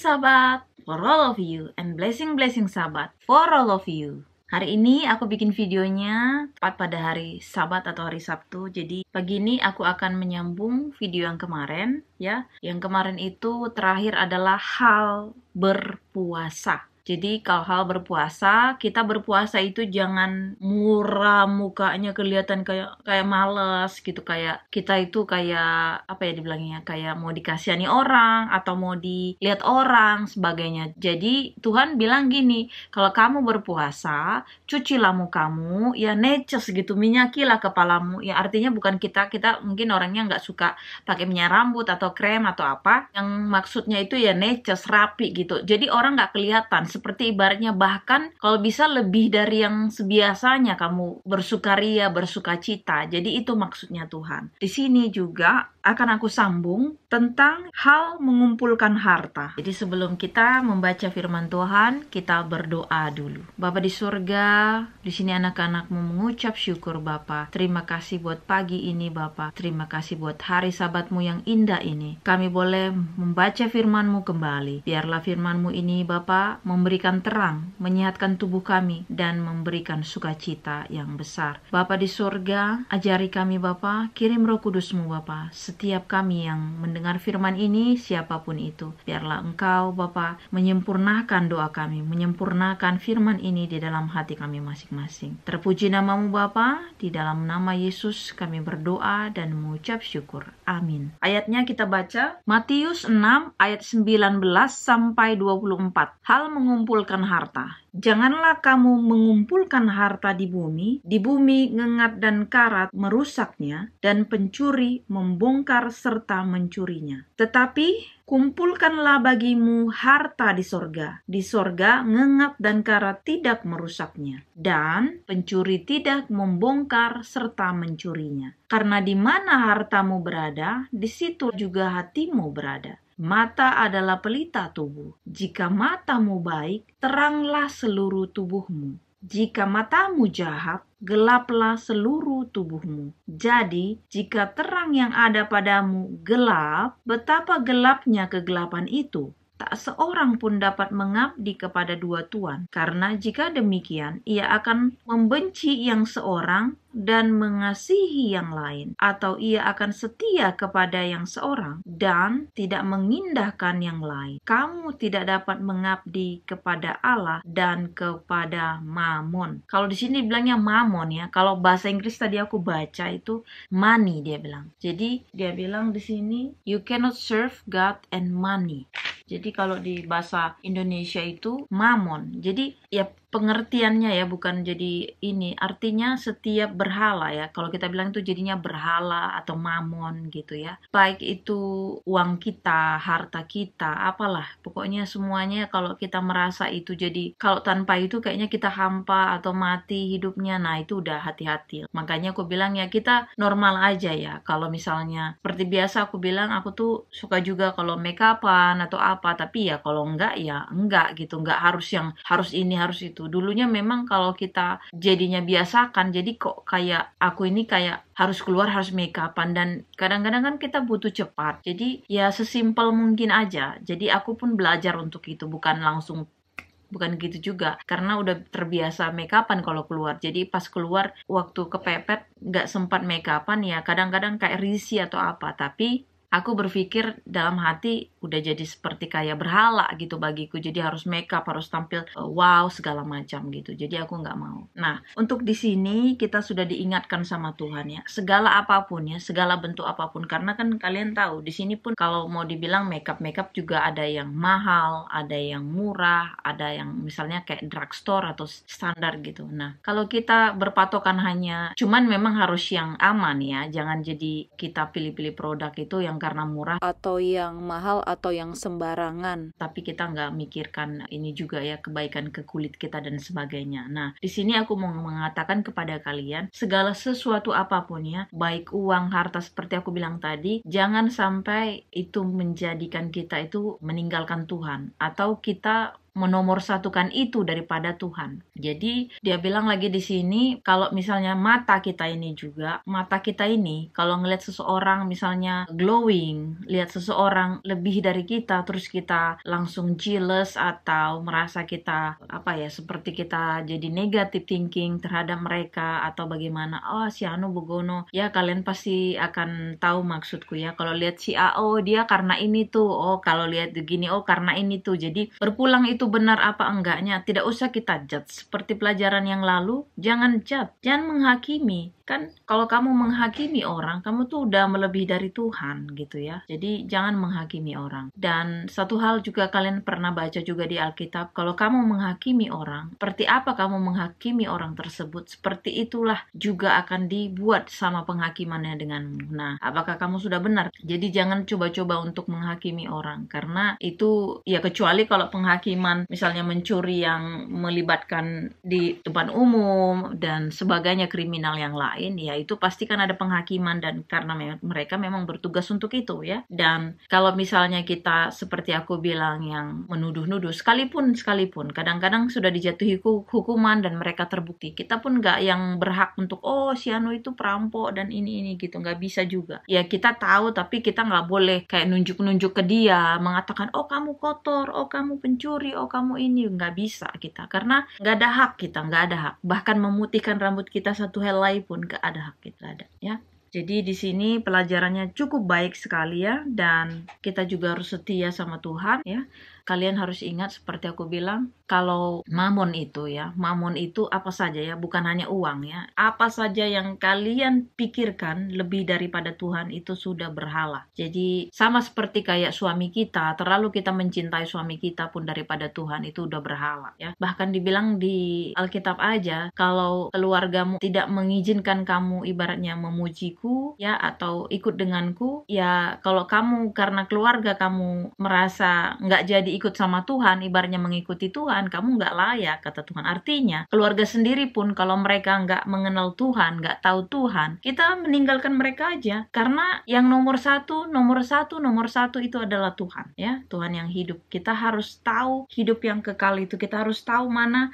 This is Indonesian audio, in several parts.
sahabat, for all of you, and blessing sahabat, for all of you. Hari ini aku bikin videonya tepat pada hari Sabat atau hari Sabtu. Jadi pagi ini aku akan menyambung video yang kemarin ya. Yang kemarin itu terakhir adalah hal berpuasa. Jadi kalau hal berpuasa, kita berpuasa itu jangan muram mukanya kelihatan kayak malas gitu, kayak kita itu kayak apa ya dibilangnya, kayak mau dikasihani orang atau mau dilihat orang sebagainya. Jadi Tuhan bilang gini, kalau kamu berpuasa, cucilah mukamu, ya neces gitu, minyakilah kepalamu. Ya artinya bukan kita mungkin orangnya nggak suka pakai minyak rambut atau krem atau apa. Yang maksudnya itu ya neces, rapi gitu. Jadi orang nggak kelihatan. Seperti ibaratnya bahkan kalau bisa lebih dari yang sebiasanya kamu bersukaria, bersukacita. Jadi itu maksudnya Tuhan. Di sini juga akan aku sambung tentang hal mengumpulkan harta. Jadi sebelum kita membaca firman Tuhan, kita berdoa dulu. Bapa di surga, di sini anak-anakmu mengucap syukur Bapa. Terima kasih buat pagi ini Bapa. Terima kasih buat hari Sabatmu yang indah ini. Kami boleh membaca firman-Mu kembali. Biarlah firman-Mu ini Bapa memberikan terang, menyehatkan tubuh kami, dan memberikan sukacita yang besar. Bapa di surga, ajari kami Bapa, kirim Roh Kudus-Mu Bapa. Setiap kami yang mendengar firman ini, siapapun itu, biarlah Engkau Bapa menyempurnakan doa kami, menyempurnakan firman ini di dalam hati kami masing-masing. Terpuji nama-Mu Bapa, di dalam nama Yesus kami berdoa dan mengucap syukur. Amin. Ayatnya kita baca Matius 6 ayat 19 sampai 24. Hal mengumpulkan harta. Janganlah kamu mengumpulkan harta di bumi ngengat dan karat merusaknya, dan pencuri membongkar serta mencurinya. Tetapi kumpulkanlah bagimu harta di sorga. Di sorga ngengat dan karat tidak merusaknya, dan pencuri tidak membongkar serta mencurinya. Karena di mana hartamu berada, di situ juga hatimu berada. Mata adalah pelita tubuh. Jika matamu baik, teranglah seluruh tubuhmu. Jika matamu jahat, gelaplah seluruh tubuhmu. Jadi, jika terang yang ada padamu gelap, betapa gelapnya kegelapan itu. Tak seorang pun dapat mengabdi kepada dua tuan, karena jika demikian, ia akan membenci yang seorang dan mengasihi yang lain, atau ia akan setia kepada yang seorang dan tidak mengindahkan yang lain. Kamu tidak dapat mengabdi kepada Allah dan kepada Mamon. Kalau di sini bilangnya Mamon ya. Kalau bahasa Inggris tadi aku baca itu money dia bilang. Jadi dia bilang di sini you cannot serve God and money. Jadi kalau di bahasa Indonesia itu mamon. Jadi ya pengertiannya ya bukan jadi ini. Artinya setiap berhala ya. Kalau kita bilang itu jadinya berhala atau mamon gitu ya. Baik itu uang kita, harta kita, apalah. Pokoknya semuanya kalau kita merasa itu jadi kalau tanpa itu kayaknya kita hampa atau mati hidupnya. Nah itu udah hati-hati. Makanya aku bilang ya kita normal aja ya. Kalau misalnya seperti biasa aku bilang aku tuh suka juga kalau make upan atau apa, tapi ya kalau enggak ya enggak gitu, enggak harus yang harus ini harus itu. Dulunya memang kalau kita jadinya biasakan, jadi kok kayak aku ini kayak harus keluar harus make upan, dan kadang-kadang kan kita butuh cepat, jadi ya sesimpel mungkin aja. Jadi aku pun belajar untuk itu, bukan gitu juga karena udah terbiasa make upan kalau keluar. Jadi pas keluar waktu kepepet nggak sempat make upan ya kadang-kadang kayak risih atau apa, tapi aku berpikir dalam hati udah jadi seperti kayak berhala gitu bagiku. Jadi harus make up, harus tampil wow segala macam gitu. Jadi aku nggak mau. Nah, untuk di sini kita sudah diingatkan sama Tuhan ya. Segala apapun ya, segala bentuk apapun. Karena kan kalian tahu di sini pun kalau mau dibilang make up juga ada yang mahal, ada yang murah, ada yang misalnya kayak drugstore atau standar gitu. Nah, kalau kita berpatokan hanya cuman memang harus yang aman ya. Jangan jadi kita pilih-pilih produk itu yang karena murah atau yang mahal atau yang sembarangan, tapi kita nggak mikirkan ini juga ya kebaikan ke kulit kita dan sebagainya. Nah di sini aku mau mengatakan kepada kalian segala sesuatu apapun ya, baik uang, harta seperti aku bilang tadi, jangan sampai itu menjadikan kita itu meninggalkan Tuhan atau kita menomorsatukan itu daripada Tuhan. Jadi dia bilang lagi di sini, kalau misalnya mata kita ini kalau ngelihat seseorang misalnya glowing, lihat seseorang lebih dari kita, terus kita langsung jealous atau merasa kita seperti kita jadi negative thinking terhadap mereka atau bagaimana, si anu begono ya, kalian pasti akan tahu maksudku ya. Kalau lihat si A, dia karena ini tuh, kalau lihat begini, karena ini tuh. Jadi berpulang itu benar apa enggaknya, tidak usah kita judge. Seperti pelajaran yang lalu, jangan judge, jangan menghakimi. Kan kalau kamu menghakimi orang, kamu tuh udah melebihi dari Tuhan gitu ya. Jadi jangan menghakimi orang. Dan satu hal juga kalian pernah baca juga di Alkitab, kalau kamu menghakimi orang, seperti apa kamu menghakimi orang tersebut, seperti itulah juga akan dibuat sama penghakimannya denganmu. Nah, apakah kamu sudah benar? Jadi jangan coba-coba untuk menghakimi orang, karena itu ya, kecuali kalau penghakiman misalnya mencuri yang melibatkan di depan umum dan sebagainya, kriminal yang lain, ya itu pasti kan ada penghakiman, dan karena mereka memang bertugas untuk itu ya. Dan kalau misalnya kita seperti aku bilang yang menuduh-nuduh, sekalipun kadang-kadang sudah dijatuhi hukuman dan mereka terbukti, kita pun nggak yang berhak untuk si anu itu perampok dan ini gitu, nggak bisa juga ya. Kita tahu, tapi kita nggak boleh kayak nunjuk-nunjuk ke dia, mengatakan kamu kotor, kamu pencuri, kamu ini, nggak bisa kita, karena nggak ada hak, kita nggak ada hak. Bahkan memutihkan rambut kita satu helai pun nggak ada hak kita, ada ya. Jadi di sini pelajarannya cukup baik sekali ya, dan kita juga harus setia sama Tuhan ya. Kalian harus ingat seperti aku bilang, kalau mamon itu apa saja ya, bukan hanya uang ya. Apa saja yang kalian pikirkan lebih daripada Tuhan itu sudah berhala. Jadi sama seperti kayak suami kita, terlalu kita mencintai suami kita pun daripada Tuhan, itu udah berhala ya. Bahkan dibilang di Alkitab aja, kalau keluargamu tidak mengizinkan kamu ibaratnya memujiku ya, atau ikut denganku ya, kalau kamu karena keluarga kamu merasa nggak jadi ikut sama Tuhan, ibaratnya mengikuti Tuhan, kamu nggak layak, kata Tuhan. Artinya keluarga sendiri pun kalau mereka nggak mengenal Tuhan, nggak tahu Tuhan, kita meninggalkan mereka aja, karena yang nomor satu itu adalah Tuhan ya, Tuhan yang hidup. Kita harus tahu hidup yang kekal itu, kita harus tahu mana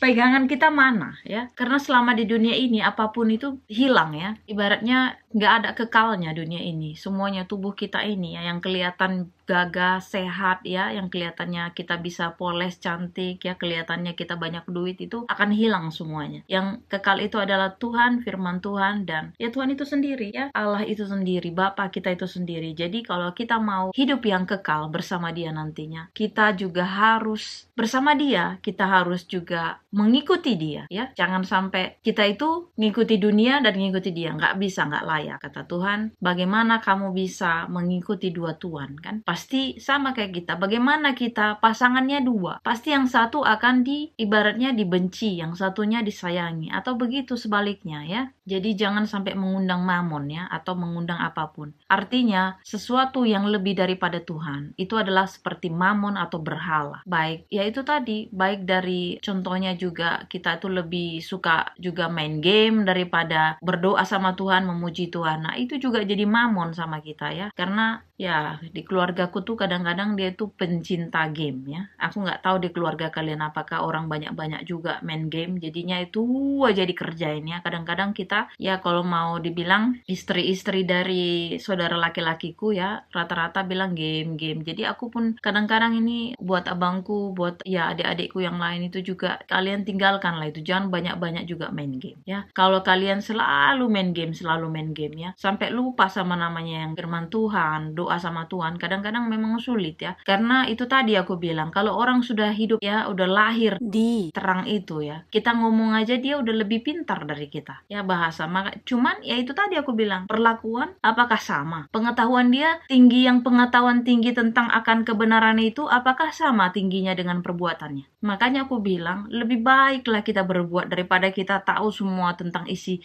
pegangan kita mana ya, karena selama di dunia ini apapun itu hilang ya, ibaratnya nggak ada kekalnya dunia ini. Semuanya tubuh kita ini ya, yang kelihatan gagah, sehat ya, yang kelihatannya kita bisa poles, cantik ya, kelihatannya kita banyak duit, itu akan hilang semuanya. Yang kekal itu adalah Tuhan, firman Tuhan, dan ya Tuhan itu sendiri ya, Allah itu sendiri, Bapa kita itu sendiri. Jadi kalau kita mau hidup yang kekal bersama Dia nantinya, kita juga harus bersama Dia, kita harus juga mengikuti Dia ya. Jangan sampai kita itu ngikuti dunia dan ngikuti Dia, nggak bisa, nggak layak, kata Tuhan. Bagaimana kamu bisa mengikuti dua Tuhan kan? Pasti sama kayak kita. Bagaimana kita pasangannya dua? Pasti yang satu akan ibaratnya dibenci, yang satunya disayangi, atau begitu sebaliknya ya. Jadi jangan sampai mengundang mamon ya, atau mengundang apapun. Artinya sesuatu yang lebih daripada Tuhan itu adalah seperti mamon atau berhala. Baik, ya itu tadi, baik dari contohnya juga kita itu lebih suka juga main game daripada berdoa sama Tuhan, memuji Tuhan. Nah itu juga jadi mamon sama kita ya, karena ya di keluargaku tuh kadang-kadang dia tuh pencinta game ya. Aku nggak tahu di keluarga kalian apakah orang banyak-banyak juga main game, jadinya itu aja dikerjain ya. Kadang-kadang kita ya kalau mau dibilang istri-istri dari saudara laki-lakiku ya, rata-rata bilang game. Jadi aku pun kadang-kadang ini buat abangku, buat ya adik-adikku yang lain itu juga, kalian tinggalkan lah itu, jangan banyak-banyak juga main game ya. Kalau kalian selalu main game ya, sampai lupa sama namanya yang firman Tuhan, doa sama Tuhan, kadang-kadang memang sulit ya. Karena itu tadi aku bilang, kalau orang sudah hidup ya, udah lahir di terang itu ya, kita ngomong aja dia udah lebih pintar dari kita ya bahasa. Cuman ya itu tadi aku bilang, perlakuan apakah sama? Pengetahuan dia tinggi, yang pengetahuan tinggi tentang akan kebenaran itu apakah sama tingginya dengan perbuatannya? Makanya aku bilang, lebih baiklah kita berbuat daripada kita tahu semua tentang isi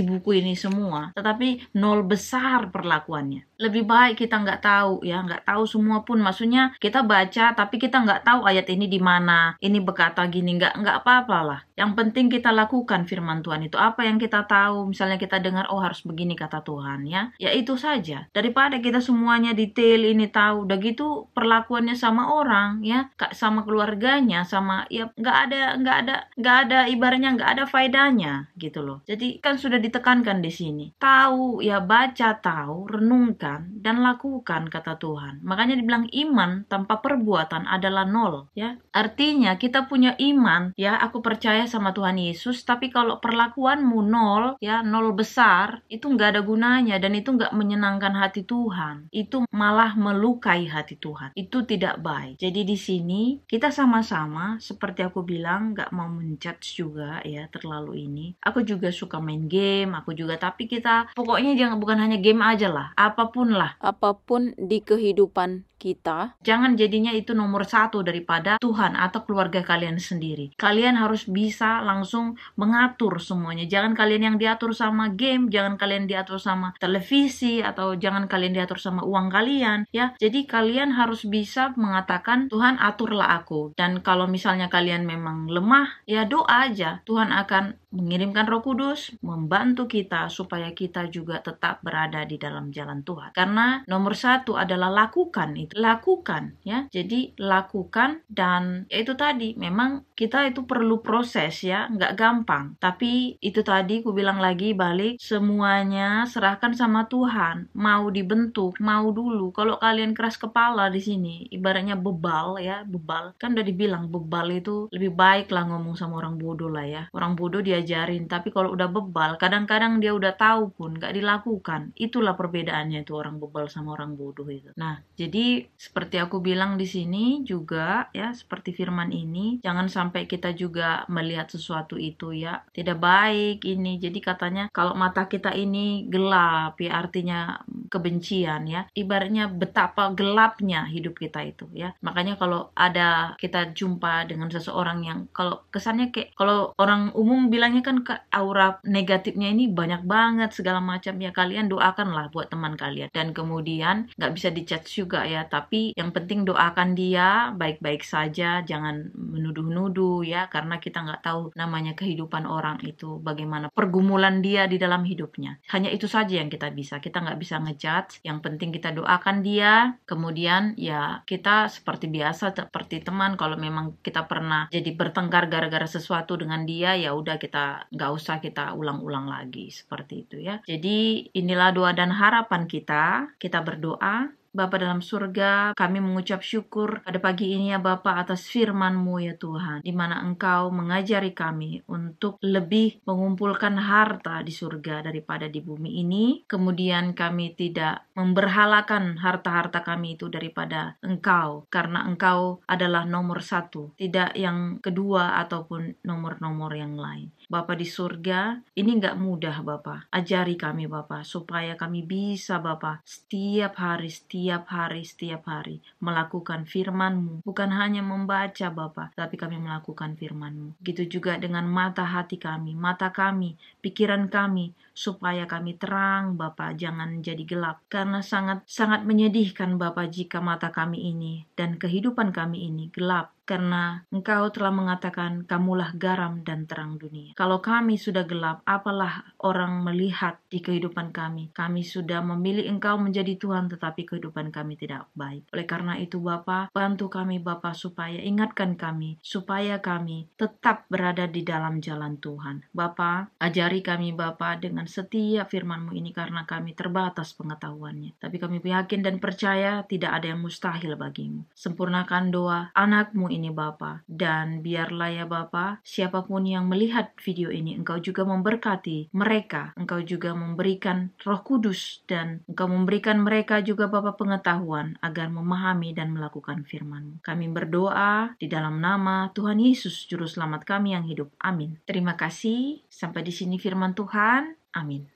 buku ini semua, tetapi nol besar perlakuannya. Lebih baik kita nggak tahu ya, nggak tahu semua pun. Maksudnya kita baca tapi kita nggak tahu ayat ini di mana, ini berkata gini, nggak apa-apa lah. Yang penting kita lakukan firman Tuhan itu. Apa yang kita tahu, misalnya kita dengar, oh harus begini kata Tuhan ya itu saja. Daripada kita semuanya detail ini tahu, udah gitu perlakuannya sama orang ya, sama keluarganya, sama ya nggak ada ibaratnya nggak ada faedahnya gitu loh. Jadi kan sudah ditekankan di sini. Tahu ya, baca, tahu, renungkan dan lakukan kata Tuhan. Makanya dibilang iman tanpa perbuatan adalah nol ya. Artinya kita punya iman ya, aku percaya sama Tuhan Yesus, tapi kalau perlakuanmu nol ya, nol besar, itu nggak ada gunanya dan itu nggak menyenangkan hati Tuhan. Itu malah melukai hati Tuhan. Itu tidak baik. Jadi di sini kita sama-sama, seperti aku bilang, nggak mau menjudge juga ya terlalu ini. Aku juga suka main game, aku juga, tapi kita pokoknya bukan hanya game aja lah, apapun lah. Apapun di kehidupan kita, jangan jadinya itu nomor satu daripada Tuhan atau keluarga kalian sendiri. Kalian harus bisa langsung mengatur semuanya. Jangan kalian yang diatur sama game, jangan kalian diatur sama televisi, atau jangan kalian diatur sama uang kalian ya. Jadi kalian harus bisa mengatakan, Tuhan aturlah aku. Dan kalau misalnya kalian memang lemah, ya doa aja. Tuhan akan mengirimkan Roh Kudus membantu kita supaya kita juga tetap berada di dalam jalan Tuhan. Karena nomor satu adalah lakukan itu. Lakukan ya. Jadi lakukan, dan itu tadi memang kita itu perlu proses ya, nggak gampang. Tapi itu tadi aku bilang lagi balik, semuanya serahkan sama Tuhan. Mau dibentuk, mau dulu. Kalau kalian keras kepala di sini, ibaratnya bebal ya, bebal. Kan udah dibilang bebal itu lebih baik lah ngomong sama orang bodoh lah ya. Orang bodoh diajarin, tapi kalau udah bebal, kadang-kadang dia udah tahu pun nggak dilakukan. Itulah perbedaannya itu orang bebal sama orang bodoh itu. Nah, jadi seperti aku bilang di sini juga ya, seperti firman ini, jangan sampai kita juga melihat sesuatu itu ya tidak baik ini. Jadi katanya kalau mata kita ini gelap ya, artinya kebencian ya. Ibaratnya betapa gelapnya hidup kita itu ya. Makanya kalau ada kita jumpa dengan seseorang yang kalau kesannya kayak, kalau orang umum bilangnya kan aura negatifnya ini banyak banget segala macam ya, kalian doakanlah buat teman kalian. Dan kemudian nggak bisa di-judge juga ya, tapi yang penting doakan dia baik-baik saja, jangan menuduh-nuduh ya, karena kita nggak tahu namanya kehidupan orang itu, bagaimana pergumulan dia di dalam hidupnya. Hanya itu saja yang kita nggak bisa ngejudge. Yang penting kita doakan dia, kemudian ya kita seperti biasa, seperti teman. Kalau memang kita pernah jadi bertengkar gara-gara sesuatu dengan dia, ya udah, kita nggak usah kita ulang-ulang lagi seperti itu ya. Jadi inilah doa dan harapan kita berdoa. Bapa dalam surga, kami mengucap syukur pada pagi ini ya Bapa atas firman-Mu ya Tuhan, di mana Engkau mengajari kami untuk lebih mengumpulkan harta di surga daripada di bumi ini. Kemudian kami tidak memberhalakan harta-harta kami itu daripada Engkau, karena Engkau adalah nomor satu, tidak yang kedua ataupun nomor-nomor yang lain. Bapa di surga, ini nggak mudah Bapa. Ajari kami Bapa, supaya kami bisa Bapa setiap hari melakukan firman-Mu. Bukan hanya membaca Bapa, tapi kami melakukan firman-Mu. Begitu juga dengan mata hati kami, mata kami, pikiran kami, supaya kami terang Bapa, jangan jadi gelap. Karena sangat menyedihkan Bapa jika mata kami ini dan kehidupan kami ini gelap. Karena Engkau telah mengatakan, kamulah garam dan terang dunia. Kalau kami sudah gelap, apalah orang melihat di kehidupan kami? Kami sudah memilih Engkau menjadi Tuhan, tetapi kehidupan kami tidak baik. Oleh karena itu Bapa, bantu kami Bapa, supaya ingatkan kami, supaya kami tetap berada di dalam jalan Tuhan. Bapa, ajari kami Bapa dengan setiap firman-Mu ini, karena kami terbatas pengetahuannya. Tapi kami yakin dan percaya tidak ada yang mustahil bagimu. Sempurnakan doa anak-Mu ini Bapa, dan biarlah ya Bapa, siapapun yang melihat video ini, Engkau juga memberkati mereka, Engkau juga memberikan Roh Kudus, dan Engkau memberikan mereka juga Bapa pengetahuan agar memahami dan melakukan firman-Mu. Kami berdoa di dalam nama Tuhan Yesus, Juru Selamat kami yang hidup. Amin. Terima kasih. Sampai di sini firman Tuhan. Amin.